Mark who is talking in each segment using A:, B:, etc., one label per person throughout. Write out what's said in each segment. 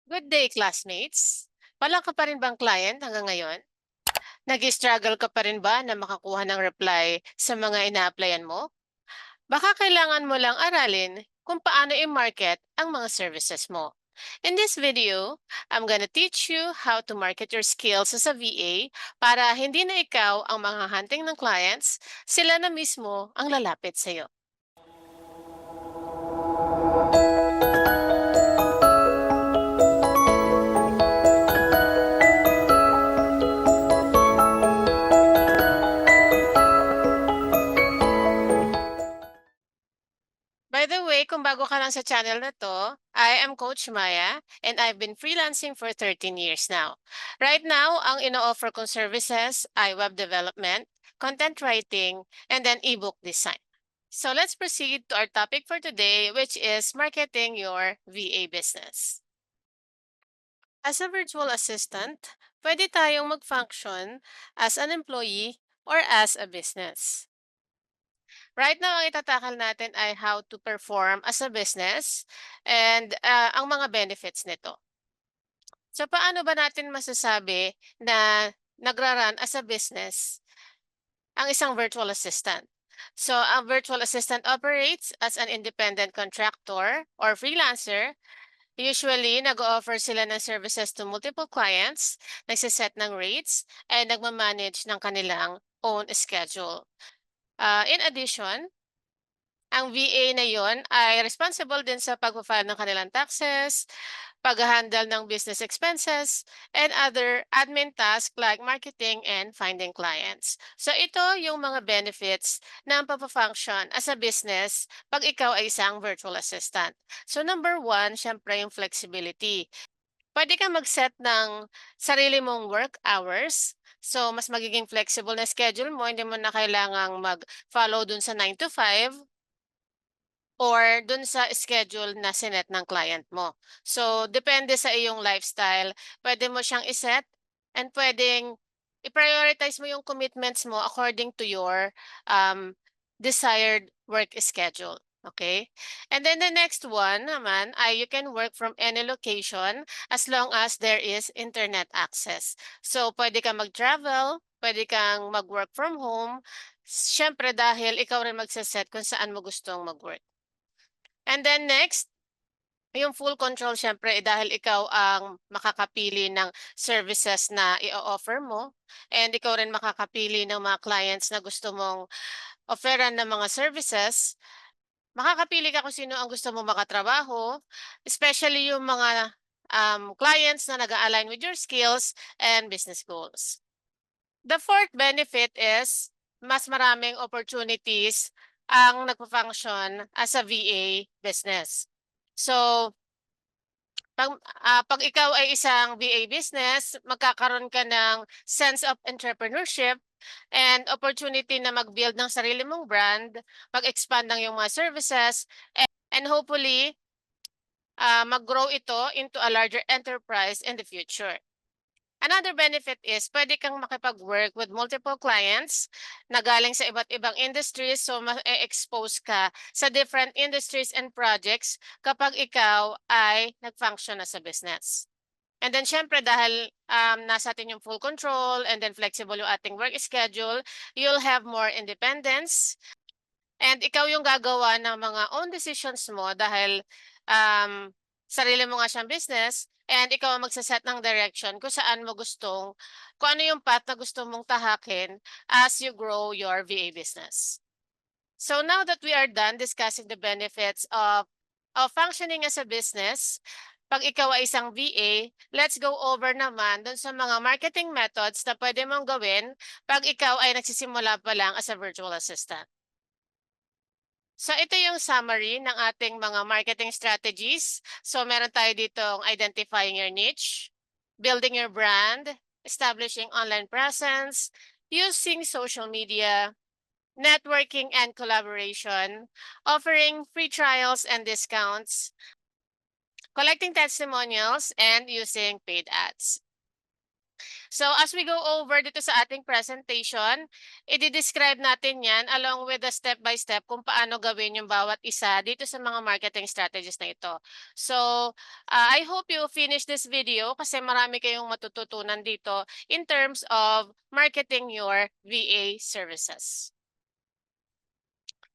A: Good day, classmates. Wala ka pa rin bang client hanggang ngayon? Nag-struggle ka pa rin ba na makakuha ng reply sa mga ina-applyan mo? Baka kailangan mo lang aralin kung paano i-market ang mga services mo. In this video, I'm gonna teach you how to market your skills as a VA para hindi na ikaw ang mga hunting ng clients, sila na mismo ang lalapit sa'yo. By the way, kung bago ka lang sa channel na to, I am Coach Maya and I've been freelancing for 13 years now. Right now, ang ino-offer kong services ay web development, content writing, and then ebook design. So let's proceed to our topic for today, which is marketing your VA business. As a virtual assistant, pwede tayong mag-function as an employee or as a business. Right now, ang itatakal natin ay how to perform as a business and ang mga benefits nito. So, paano ba natin masasabi na nagra-run as a business ang isang virtual assistant? So, ang virtual assistant operates as an independent contractor or freelancer. Usually, nag-offer sila ng services to multiple clients, nagsiset ng rates, and nagmamanage ng kanilang own schedule. In addition, ang VA na yon ay responsible din sa pag-file ng kanilang taxes, pag-handle ng business expenses, and other admin tasks like marketing and finding clients. So ito yung mga benefits ng pag-function as a business pag ikaw ay isang virtual assistant. So number one, syempre yung flexibility. Pwede kang mag-set ng sarili mong work hours. So, mas magiging flexible na schedule mo. Hindi mo na kailangang mag-follow dun sa 9 to 5 or dun sa schedule na sinet ng client mo. So, depende sa iyong lifestyle. Pwede mo siyang iset and pwedeng i-prioritize mo yung commitments mo according to your desired work schedule. Okay? And then the next one naman ay you can work from any location as long as there is internet access. So, pwede kang mag-travel, pwede kang mag-work from home, syempre dahil ikaw rin magsaset kung saan mo gustong mag-work. And then next, yung full control syempre dahil ikaw ang makakapili ng services na i-offer mo and ikaw rin makakapili ng mga clients na gusto mong offeran ng mga services. Makakapili ka kung sino ang gusto mong makatrabaho, especially yung mga clients na nag-align with your skills and business goals. The fourth benefit is mas maraming opportunities ang nagpo-function as a VA business. So, pag ikaw ay isang VA business, magkakaroon ka ng sense of entrepreneurship and opportunity na mag-build ng sarili mong brand, mag-expand ng iyong mga services, and hopefully, mag-grow ito into a larger enterprise in the future. Another benefit is pwede kang makipag-work with multiple clients na galing sa iba't ibang industries, so ma-expose ka sa different industries and projects kapag ikaw ay nag-function as a business. And then syempre dahil nasa atin yung full control and then flexible yung ating work schedule, you'll have more independence and ikaw yung gagawa ng mga own decisions mo dahil sarili mo nga siyang business and ikaw ang magsaset ng direction kung saan mo kung ano yung path na gusto mong tahakin as you grow your VA business. So now that we are done discussing the benefits of functioning as a business, pag ikaw ay isang VA, let's go over naman dun sa mga marketing methods na pwede mong gawin pag ikaw ay nagsisimula pa lang as a virtual assistant. So ito yung summary ng ating mga marketing strategies. So meron tayo ditong identifying your niche, building your brand, establishing online presence, using social media, networking and collaboration, offering free trials and discounts, collecting testimonials, and using paid ads. So as we go over dito sa ating presentation, i-describe natin yan along with the step-by-step kung paano gawin yung bawat isa dito sa mga marketing strategies na ito. So I hope you finish this video kasi marami kayong matututunan dito in terms of marketing your VA services.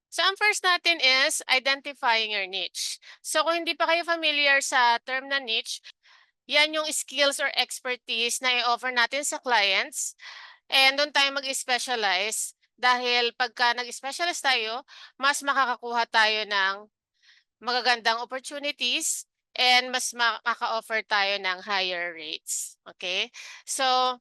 A: So ang first natin is identifying your niche. So kung hindi pa kayo familiar sa term na niche, yan yung skills or expertise na i-offer natin sa clients. And doon tayo mag-specialize dahil pagka nag-specialize tayo, mas makakakuha tayo ng magagandang opportunities and mas makaka-offer tayo ng higher rates. Okay? So,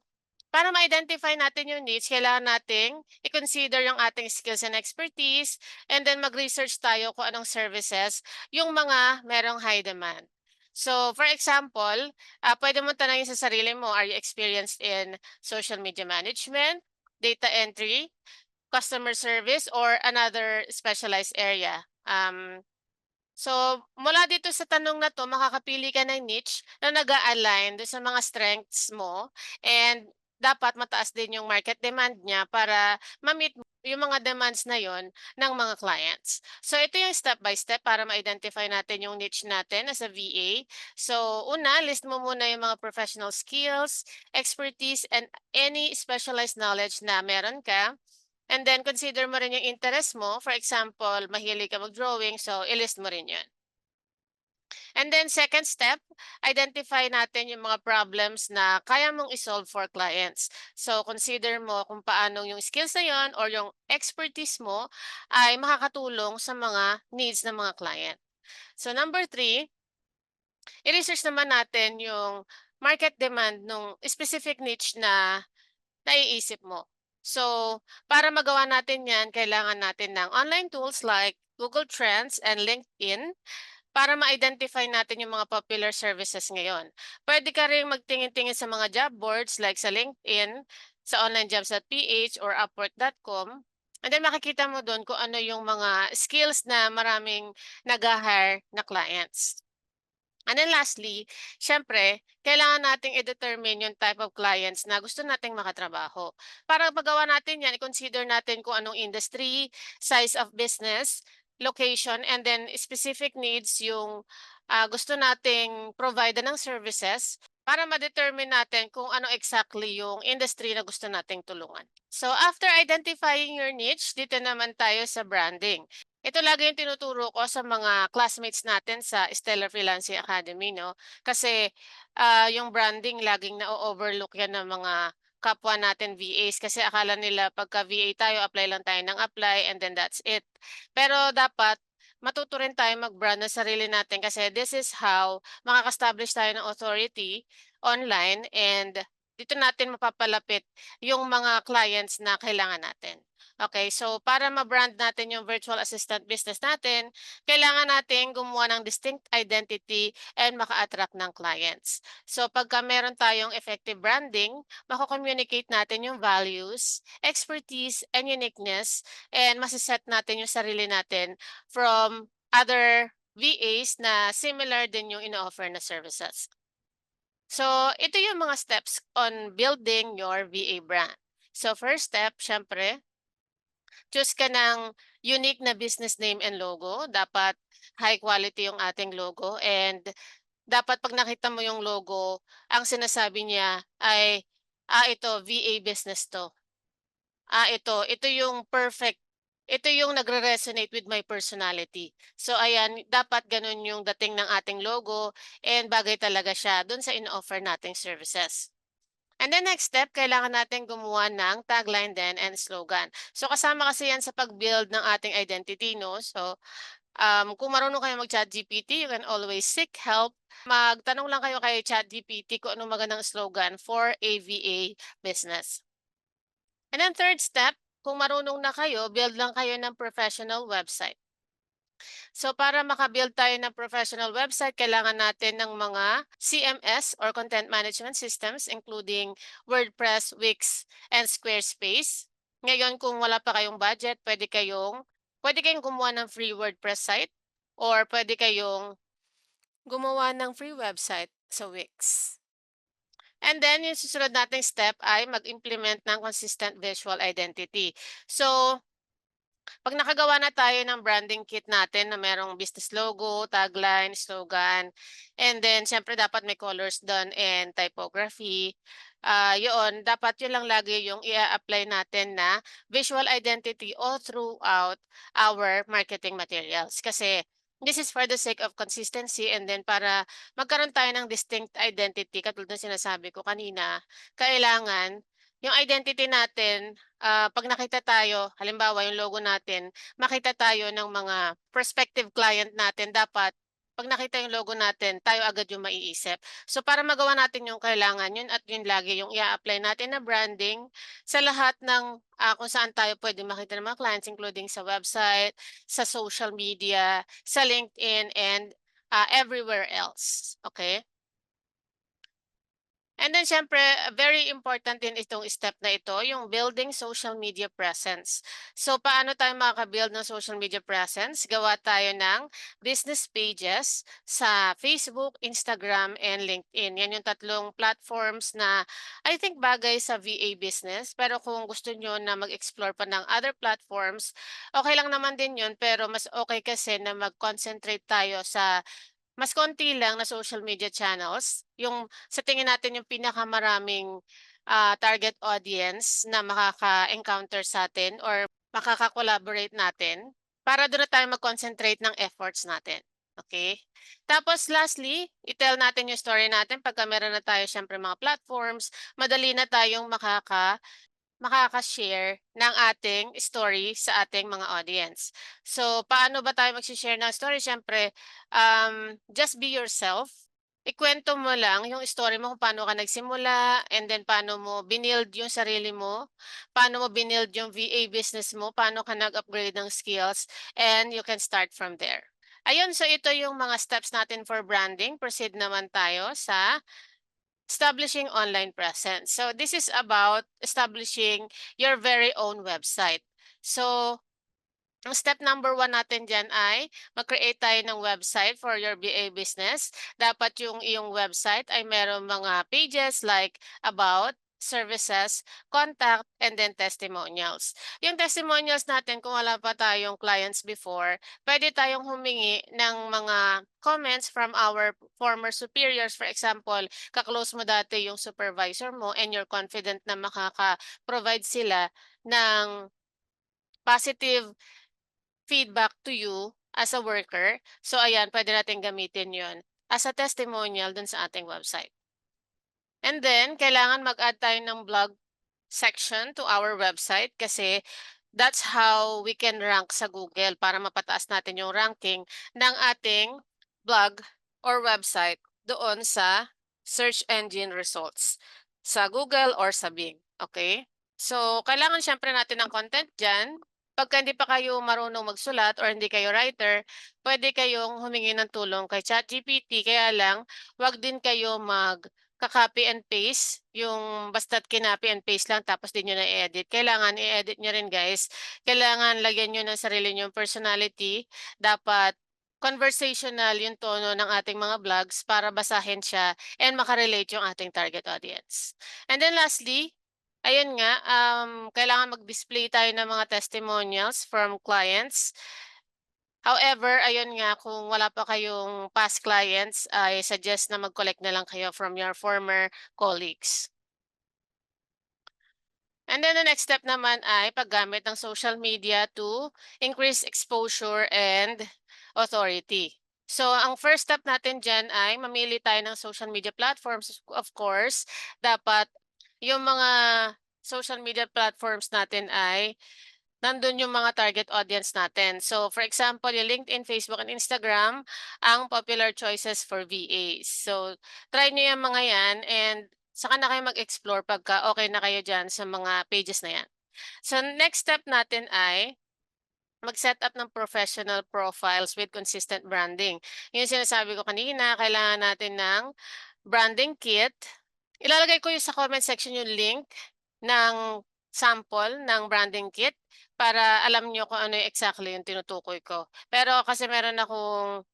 A: para ma-identify natin yung needs, kailangan nating i-consider yung ating skills and expertise and then mag-research tayo kung anong services yung mga merong high demand. So, for example, pwede mo tanongin sa sarili mo, are you experienced in social media management, data entry, customer service, or another specialized area? So, mula dito sa tanong na to, makakapili ka ng niche na nag-a-align sa mga strengths mo and dapat mataas din yung market demand niya para ma-meet yung mga demands na yon ng mga clients. So, ito yung step by step para ma-identify natin yung niche natin as a VA. So, una, list mo muna yung mga professional skills, expertise, and any specialized knowledge na meron ka. And then consider mo rin yung interest mo. For example, mahilig ka mag-drawing, so ilist mo rin yun. And then second step, identify natin yung mga problems na kaya mong isolve for clients. So consider mo kung paano yung skills na yun or yung expertise mo ay makakatulong sa mga needs ng mga client. So number 3, i-research naman natin yung market demand ng specific niche na naiisip mo. So, para magawa natin yan, kailangan natin ng online tools like Google Trends and LinkedIn para ma-identify natin yung mga popular services ngayon. Pwede ka rin magtingin-tingin sa mga job boards like sa LinkedIn, sa onlinejobs.ph or upwork.com. And then makikita mo doon kung ano yung mga skills na maraming nag-hire na clients. And then lastly, syempre, kailangan nating i-determine yung type of clients na gusto nating makatrabaho. Para magawa natin yan, i-consider natin kung anong industry, size of business, location, and then specific needs yung gusto nating provide ng services para ma-determine natin kung ano exactly yung industry na gusto nating tulungan. So after identifying your niche, dito naman tayo sa branding. Ito lagi yung tinuturo ko sa mga classmates natin sa Stellar Freelancing Academy, no? Kasi yung branding laging na-overlook yan ng mga kapwa natin VAs kasi akala nila pagka VA tayo, apply lang tayo ng apply and then that's it. Pero dapat matuto rin tayo mag-brand ng sarili natin kasi this is how makaka-establish tayo ng authority online and dito natin mapapalapit yung mga clients na kailangan natin. Okay, so para ma-brand natin yung virtual assistant business natin, kailangan natin gumawa ng distinct identity and maka-attract ng clients. So pagka meron tayong effective branding, mako-communicate natin yung values, expertise, and uniqueness, and masiset natin yung sarili natin from other VAs na similar din yung ino-offer na services. So ito yung mga steps on building your VA brand. So first step, syempre, choose ka ng unique na business name and logo. Dapat high quality yung ating logo and dapat pag nakita mo yung logo, ang sinasabi niya ay, ito VA business 'to. Ito yung perfect, ito yung nagre-resonate with my personality. So ayan, dapat gano'n yung dating ng ating logo and bagay talaga siya dun sa in-offer nating services. And then next step, kailangan natin gumawa ng tagline din and slogan. So kasama kasi yan sa pag-build ng ating identity, no? So kung marunong kayo mag-ChatGPT, you can always seek help. Magtanong lang kayo kay ChatGPT kung anong magandang slogan for AVA business. And then third step, kung marunong na kayo, build lang kayo ng professional website. So para makabuild tayo ng professional website, kailangan natin ng mga CMS or content management systems including WordPress, Wix, and Squarespace. Ngayon, kung wala pa kayong budget, pwede kayong gumawa ng free WordPress site or pwede kayong gumawa ng free website sa Wix. And then yung susunod nating step ay mag-implement ng consistent visual identity. So, 'pag nakagawa na tayo ng branding kit natin na merong business logo, tagline, slogan, and then siyempre dapat may colors dun and typography. Yoon, dapat yun lang lagi yung i-a-apply natin na visual identity all throughout our marketing materials. Kasi this is for the sake of consistency and then para magkaroon tayo ng distinct identity katulad ng sinasabi ko kanina, kailangan yung identity natin 'pag nakita tayo, halimbawa yung logo natin, makita tayo ng mga prospective client natin dapat 'pag nakita yung logo natin, tayo agad yung maiisip. So, para magawa natin yung kailangan yun at yun lagi yung i-a-apply natin na branding sa lahat ng, kung saan tayo puwedeng makita ng mga clients including sa website, sa social media, sa LinkedIn, and, everywhere else, okay. And then siyempre, very important din itong step na ito, yung building social media presence. So paano tayo makaka-build ng social media presence? Gawa tayo ng business pages sa Facebook, Instagram, and LinkedIn. Yan yung tatlong platforms na I think bagay sa VA business. Pero kung gusto nyo na mag-explore pa ng other platforms, okay lang naman din yun. Pero mas okay kasi na mag-concentrate tayo sa mas konti lang na social media channels, yung sa tingin natin yung pinakamaraming, target audience na makaka-encounter sa'tin or makaka-collaborate natin, para dun na tayo mag-concentrate ng efforts natin, okay. Tapos lastly, i-tell natin yung story natin pagka meron na tayo siyempre mga platforms, madali na tayong makaka-share ng ating story sa ating mga audience. So, paano ba tayo magse-share ng story? Siyempre, just be yourself. Ikwento mo lang yung story mo kung paano ka nagsimula and then paano mo binild yung sarili mo, paano mo binild yung VA business mo, paano ka nag-upgrade ng skills, and you can start from there. Ayun, so ito yung mga steps natin for branding. Proceed naman tayo sa establishing online presence. So this is about establishing your very own website. So ang step number one natin diyan ay mag-create tayo ng website for your BA business. Dapat yung iyong website ay merong mga pages like about, services, contact, and then testimonials. Yung testimonials natin kung wala pa tayong clients before, pwede tayong humingi ng mga comments from our former superiors. For example, kaklose mo dati yung supervisor mo and you're confident na makaka-provide sila ng positive feedback to you as a worker. So ayan, pwede natin gamitin yon as a testimonial dun sa ating website. And then, kailangan mag-add tayo ng blog section to our website kasi that's how we can rank sa Google para mapataas natin yung ranking ng ating blog or website doon sa search engine results sa Google or sa Bing. Okay? So, kailangan syempre natin ng content dyan. Pagka hindi pa kayo marunong magsulat or hindi kayo writer, pwede kayong humingi ng tulong kay ChatGPT. Kaya lang, wag din kayo ka-copy and paste, yung basta't kinopy and paste lang tapos di niyo na edit. Kailangan i-edit niyo rin guys. Kailangan lagyan niyo ng sarili niyong personality. Dapat conversational yung tono ng ating mga vlogs para basahin siya and makarelate yung ating target audience. And then lastly, ayun nga, kailangan mag-display tayo ng mga testimonials from clients. However, ayun nga, kung wala pa kayong past clients, I suggest na mag-collect na lang kayo from your former colleagues. And then the next step naman ay paggamit ng social media to increase exposure and authority. So, ang first step natin dyan ay mamili tayo ng social media platforms. Of course, dapat yung mga social media platforms natin ay nandun yung mga target audience natin. So, for example, yung LinkedIn, Facebook, and Instagram, ang popular choices for VAs. So, try nyo yung mga yan and saka na kayo mag-explore pagka okay na kayo dyan sa mga pages na yan. So, next step natin ay mag-set up ng professional profiles with consistent branding. Yung sinasabi ko kanina, kailangan natin ng branding kit. Ilalagay ko yung sa comment section yung link ng sample ng branding kit para alam niyo kung ano yung exactly yung tinutukoy ko. Pero kasi meron akong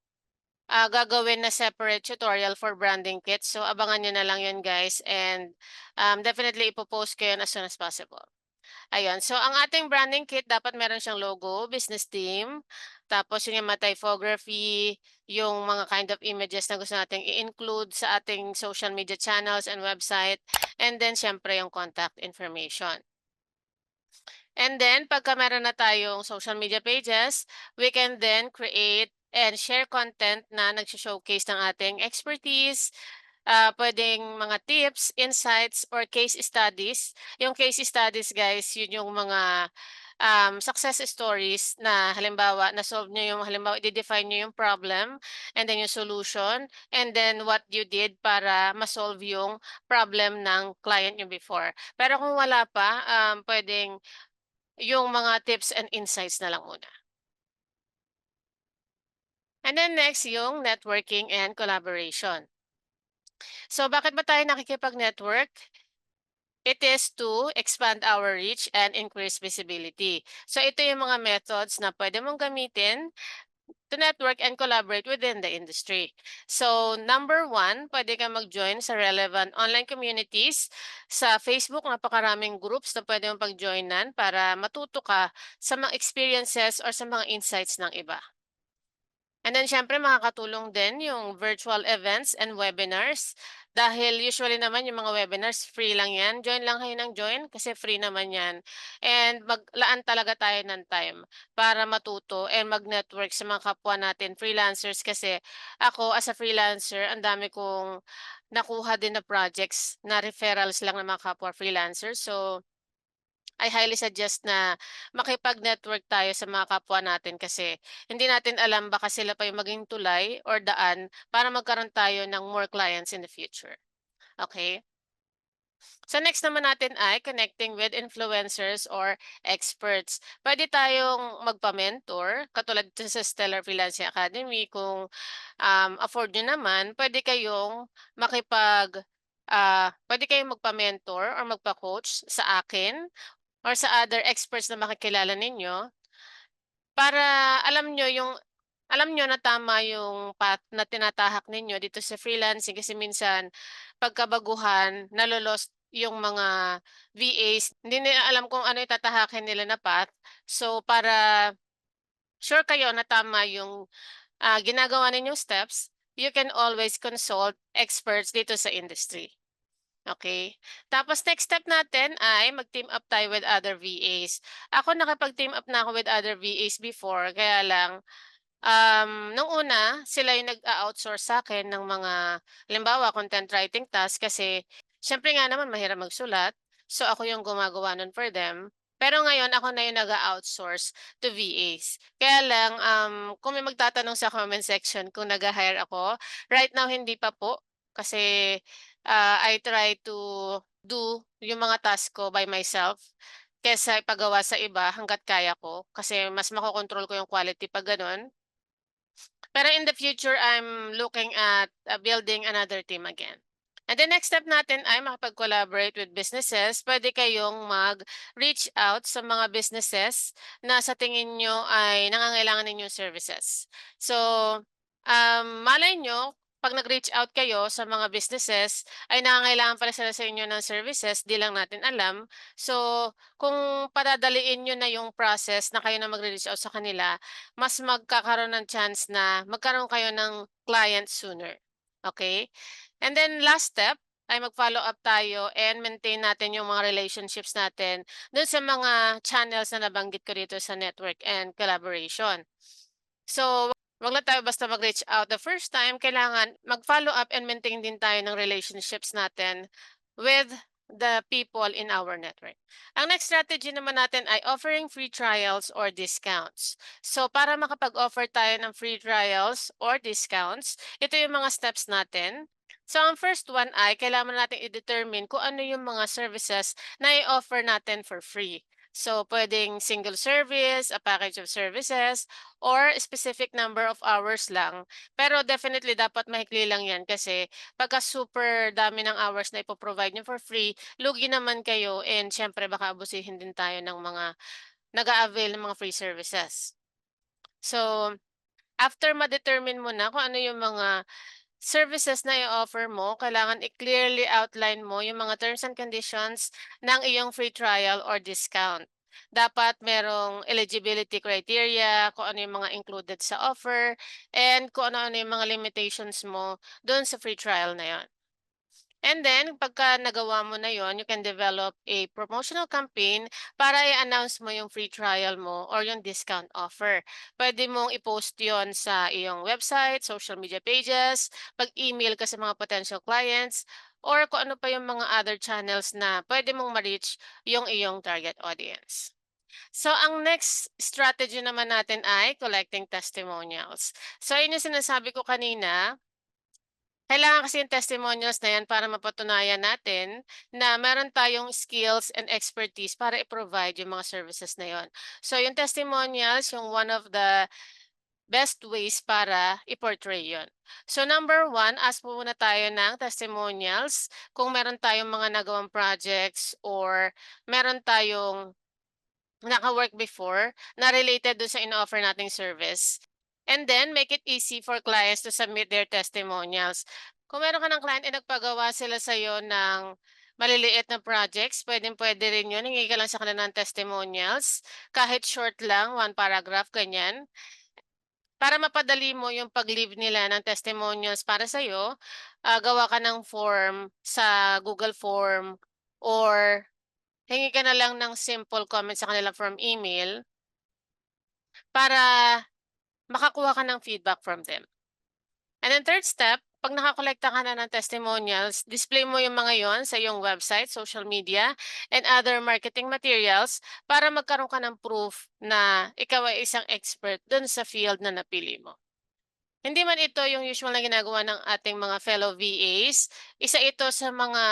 A: gagawin na separate tutorial for branding kit. So, abangan niyo na lang yun guys and definitely ipopost ko yun as soon as possible. Ayun. So, ang ating branding kit dapat meron siyang logo, business theme, tapos yun yung mga typography, yung mga kind of images na gusto nating i-include sa ating social media channels and website, and then syempre yung contact information. And then, pagka meron na tayong social media pages, we can then create and share content na nag-showcase ng ating expertise, pwedeng mga tips, insights, or case studies. Yung case studies, guys, yun yung mga success stories na halimbawa, na-solve nyo yung, halimbawa, i-define nyo yung problem, and then yung solution, and then what you did para ma-solve yung problem ng client nyo before. Pero kung wala pa, pwedeng yung mga tips and insights na lang muna. And then next, yung networking and collaboration. So bakit ba tayo nakikipag-network? It is to expand our reach and increase visibility. So ito yung mga methods na pwede mong gamitin to network and collaborate within the industry. So number one, pwede kang mag-join sa relevant online communities. Sa Facebook, napakaraming groups na pwede mong pag-joinan para matuto ka sa mga experiences or sa mga insights ng iba. And then syempre makakatulong din yung virtual events and webinars dahil usually naman yung mga webinars free lang yan. Join lang kayo ng join kasi free naman yan. And maglaan talaga tayo ng time para matuto and mag-network sa mga kapwa natin freelancers kasi ako as a freelancer, ang dami kong nakuha din na projects na referrals lang ng mga kapwa freelancers. So I highly suggest na makipag-network tayo sa mga kapwa natin kasi hindi natin alam baka sila pa yung maging tulay or daan para magkaroon tayo ng more clients in the future. Okay? So next naman natin ay connecting with influencers or experts. Pwede tayong magpa-mentor, katulad dito sa Stellar Freelancing Academy. Kung afford nyo naman, pwede kayong magpa-mentor or magpa-coach sa akin or sa other experts na makikilala ninyo para alam nyo na tama yung path na tinatahak ninyo dito sa freelancing kasi minsan pagkabaguhan nalo-lost yung mga VAs, hindi nila alam kung ano itatahakin nila na path. So para sure kayo na tama yung ginagawa ninyong steps, you can always consult experts dito sa industry. Okay. Tapos next step natin ay mag-team up tayo with other VAs. Ako nakapag-team up na ako with other VAs before, kaya lang nung una sila yung nag-a-outsource sa'kin ng mga halimbawa content writing task kasi siyempre nga naman mahirap magsulat, so ako yung gumagawa nun for them. Pero ngayon ako na yung nag-a-outsource to VAs. Kaya lang, kung may magtatanong sa comment section kung nag-hire ako, right now hindi pa po kasi I try to do yung mga task ko by myself kesa ipagawa sa iba hangga't kaya ko kasi mas makokontrol ko yung quality pag gano'n. Pero in the future, I'm looking at building another team again. And the next step natin ay makapag-collaborate with businesses. Pwede kayong mag-reach out sa mga businesses na sa tingin nyo ay nangangailangan ninyong services. So, malay nyo, pag nag-reach out kayo sa mga businesses, ay nangangailangan pala sila sa inyo ng services, di lang natin alam. So, kung padadaliin nyo na yung process na kayo na mag-reach out sa kanila, mas magkakaroon ng chance na magkaroon kayo ng client sooner. Okay? And then last step ay mag-follow up tayo and maintain natin yung mga relationships natin dun sa mga channels na nabanggit ko dito sa network and collaboration. So, wag lang tayo basta mag-reach out the first time. Kailangan mag-follow up and maintain din tayo ng relationships natin with the people in our network. Ang next strategy naman natin ay offering free trials or discounts. So, para makapag-offer tayo ng free trials or discounts, ito yung mga steps natin. So, ang first one ay kailangan natin i-determine kung ano yung mga services na i-offer natin for free. So, pwedeng single service, a package of services, or specific number of hours lang. Pero definitely dapat mahikli lang yan kasi pagka super dami ng hours na ipoprovide nyo for free, lugi naman kayo and syempre baka abusihin din tayo ng mga nag-a-avail ng mga free services. So, After ma-determine mo na kung ano yung mga services na i-offer mo, kailangan i-clearly outline mo yung mga terms and conditions ng iyong free trial or discount. Dapat merong eligibility criteria, kung ano yung mga included sa offer, and kung ano-ano yung mga limitations mo doon sa free trial na yon. And then, pagka nagawa mo na yon, you can develop a promotional campaign para i-announce mo yung free trial mo or yung discount offer. Pwede mong i-post yon sa iyong website, social media pages, pag-email ka sa mga potential clients, or kung ano pa yung mga other channels na pwede mong ma-reach yung iyong target audience. So, ang next strategy naman natin ay collecting testimonials. So, yun yung sinasabi ko kanina, kailangan kasi yung testimonials na yan para mapatunayan natin na meron tayong skills and expertise para i-provide yung mga services na yon. So yung testimonials, yung one of the best ways para i-portray yun. So number one, ask po muna tayo ng testimonials kung meron tayong mga nagawang projects or meron tayong naka-work before na related dun sa in-offer nating service. And then, make it easy for clients to submit their testimonials. Kung meron ka ng client ay nagpagawa sila sa'yo ng maliliit na projects, pwedeng-pwede rin yun. Hingi ka lang sa kanila ng testimonials. Kahit short lang, one paragraph, ganyan. Para mapadali mo yung pag-leave nila ng testimonials para sa'yo, gawa ka ng form sa Google Form or hingi ka na lang ng simple comment sa kanila from email para makakuha ka ng feedback from them. And then third step, pag nakakolekta ka na ng testimonials, display mo yung mga yon sa iyong website, social media, and other marketing materials para magkaroon ka ng proof na ikaw ay isang expert dun sa field na napili mo. Hindi man ito yung usual na ginagawa ng ating mga fellow VAs, isa ito sa mga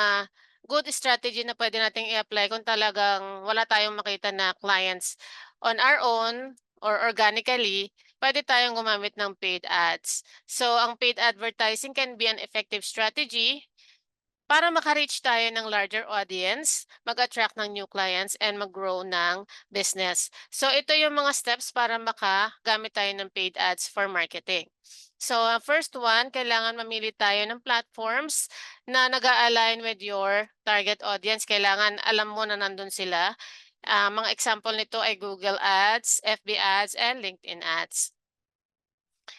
A: good strategy na pwede nating i-apply kung talagang wala tayong makita na clients on our own or organically, pwede tayong gumamit ng paid ads. So, ang paid advertising can be an effective strategy para maka-reach tayo ng larger audience, mag-attract ng new clients, and mag-grow ng business. So, ito yung mga steps para makagamit tayo ng paid ads for marketing. So, first one, kailangan mamili tayo ng platforms na nag-align with your target audience. Kailangan alam mo na nandun sila. Mga example nito ay Google Ads, FB Ads, and LinkedIn Ads.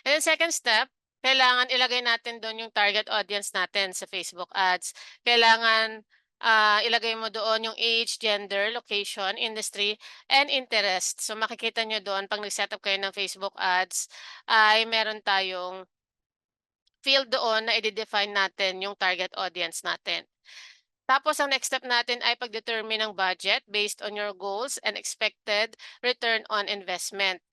A: And then second step, kailangan ilagay natin doon yung target audience natin sa Facebook ads. Kailangan ilagay mo doon yung age, gender, location, industry, and interest. So makikita nyo doon pag nag-set up kayo ng Facebook ads ay meron tayong field doon na i-define natin yung target audience natin. Tapos ang next step natin ay pag-determine ng budget based on your goals and expected return on investment.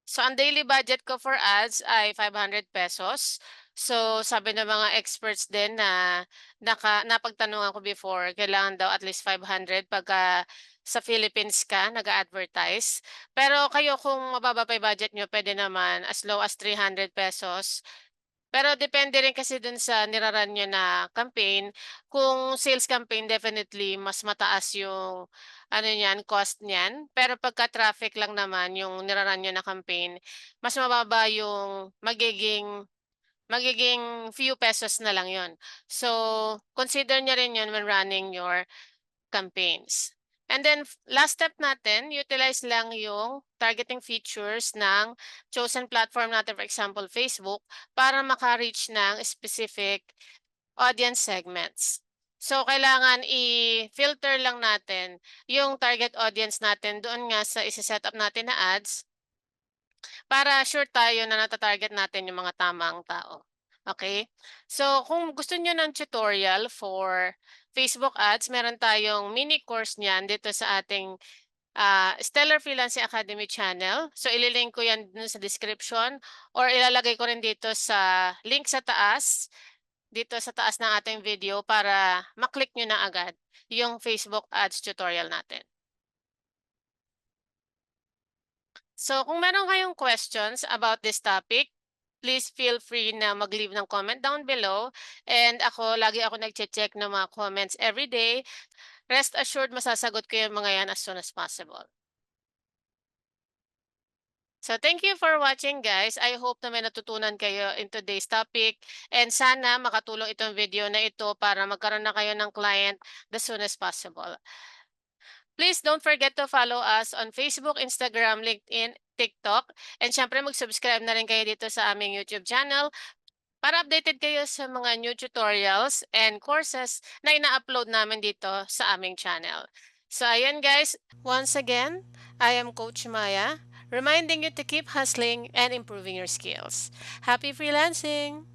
A: So, ang daily budget ko for ads ay 500 pesos. So, sabi ng mga experts din na napagtanungan ko before, kailangan daw at least 500 pagka sa Philippines ka nag-advertise. Pero kayo kung mababa pa yung budget nyo, pwede naman as low as 300 pesos. Pero depende rin kasi dun sa niraran nyo na campaign. Kung sales campaign, definitely mas mataas yung ano niyan, cost niyan. Pero pagka traffic lang naman yung niraran nyo na campaign, mas mababa yung magiging few pesos na lang yon. So, consider nyo rin yun when running your campaigns. And then last step natin, utilize lang yung targeting features ng chosen platform natin, for example, Facebook, para maka-reach ng specific audience segments. So, kailangan i-filter lang natin yung target audience natin doon nga sa isa-set up natin na ads para sure tayo na nata-target natin yung mga tamang tao. Okay? So, kung gusto niyo ng tutorial for Facebook ads, meron tayong mini course niyan dito sa ating Stellar Freelancing Academy channel. So, ililink ko yan dun sa description or ilalagay ko rin dito sa link sa taas, dito sa taas ng ating video para maklik nyo na agad yung Facebook ads tutorial natin. So kung meron kayong questions about this topic, please feel free na mag-leave ng comment down below. And lagi ako nag-check ng mga comments every day. Rest assured, masasagot ko yung mga yan as soon as possible. So thank you for watching guys. I hope na may natutunan kayo in today's topic and sana makatulong itong video na ito para magkaroon na kayo ng client the soonest possible. Please don't forget to follow us on Facebook, Instagram, LinkedIn, TikTok, and syempre mag-subscribe na rin kayo dito sa aming YouTube channel para updated kayo sa mga new tutorials and courses na ina-upload namin dito sa aming channel. So ayan guys, once again, I am Coach Maya, reminding you to keep hustling and improving your skills. Happy freelancing!